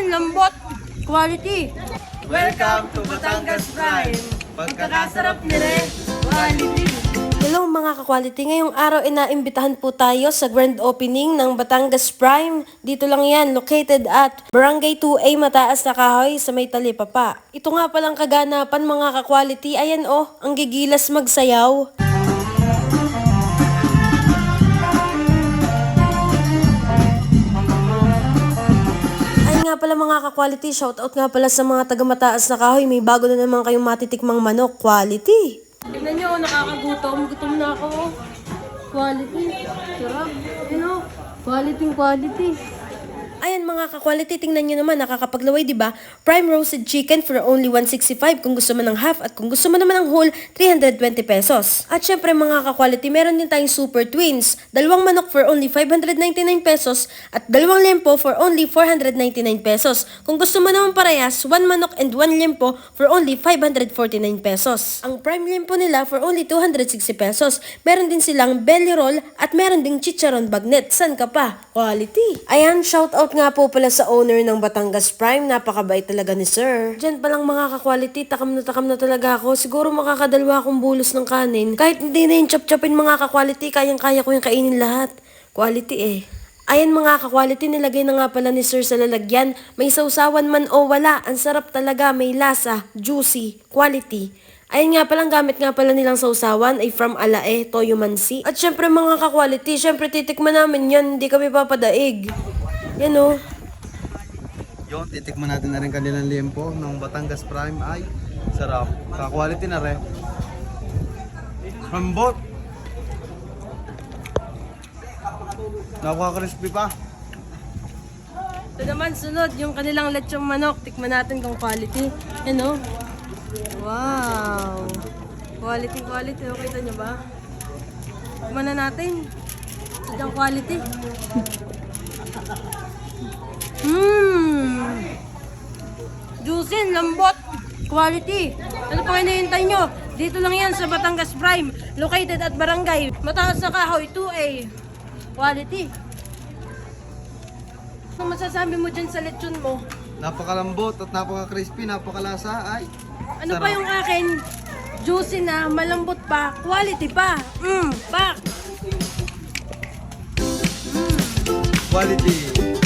Juicy, lambot, quality. Welcome to Batangas Prime. Pagkakasarap nila, quality. Hello mga ka-quality, ngayong araw inaimbitahan po tayo sa grand opening ng Batangas Prime. Dito lang yan, located at Barangay 2A Mataas na Kahoy sa may Talipapa. Ito nga palang kaganapan mga ka-quality, ayan oh, ang gigilas magsayaw. Nga pala mga ka-quality, shoutout nga pala sa mga taga Mataas na Kahoy. May bago na naman kayong matitikmang manok, quality. Tignan nyo, nakakagutom. Gutom na ako. Quality. Sarap. Quality. Ayan mga ka-quality, tingnan nyo naman, nakakapaglaway diba? Prime roasted chicken for only 165 kung gusto mo ng half at kung gusto mo naman ng whole, 320 pesos. At syempre mga ka-quality, meron din tayong super twins. Dalawang manok for only 599 pesos at dalawang lempo for only 499 pesos. Kung gusto mo naman parehas, 1 manok and 1 lempo for only 549 pesos. Ang prime lempo nila for only 260 pesos. Meron din silang belly roll at meron ding chicharon bagnet. San ka pa? Quality. Ayan, shoutout nga po pala sa owner ng Batangas Prime. Napakabait talaga ni sir. Diyan palang mga ka-quality, takam na talaga ako. Siguro makakadalwa akong bulos ng kanin. Kahit hindi na yung chop-chopin mga ka-quality, kayang-kaya ko yung kainin lahat. Quality eh. Ayan mga ka-quality, nilagay na nga pala ni sir sa lalagyan. May sausawan man o wala, ang sarap talaga, may lasa, juicy, quality. Ayan nga palang, gamit nga pala nilang sausawan ay from Alae, Toyo Mansi. At syempre mga ka-quality, syempre titikman namin yan, hindi kami papadaig. Yan o. Yun, titikman natin na rin kanilang liempo ng Batangas Prime. Ay, sarap. Ka-quality na rin. Lambot. Nakaka-crispy pa. Ito naman sunod, yung kanilang lechong manok. Tikman natin kung quality. Yan o. Wow. Quality. O, kita nyo ba? Tikman na natin. Ito yung quality. Juicy, lambot, quality. Ano pa kayo nahihintay nyo? Dito lang yan sa Batangas Prime, located at Barangay Mataas na Kahoy, 2A. Quality. Ano masasabi mo dyan sa lechon mo? Napakalambot at napaka-crispy, napakalasa. Ay, Ano sarap. pa yung akin? Juicy na, malambot pa, quality pa. Pak! Quality.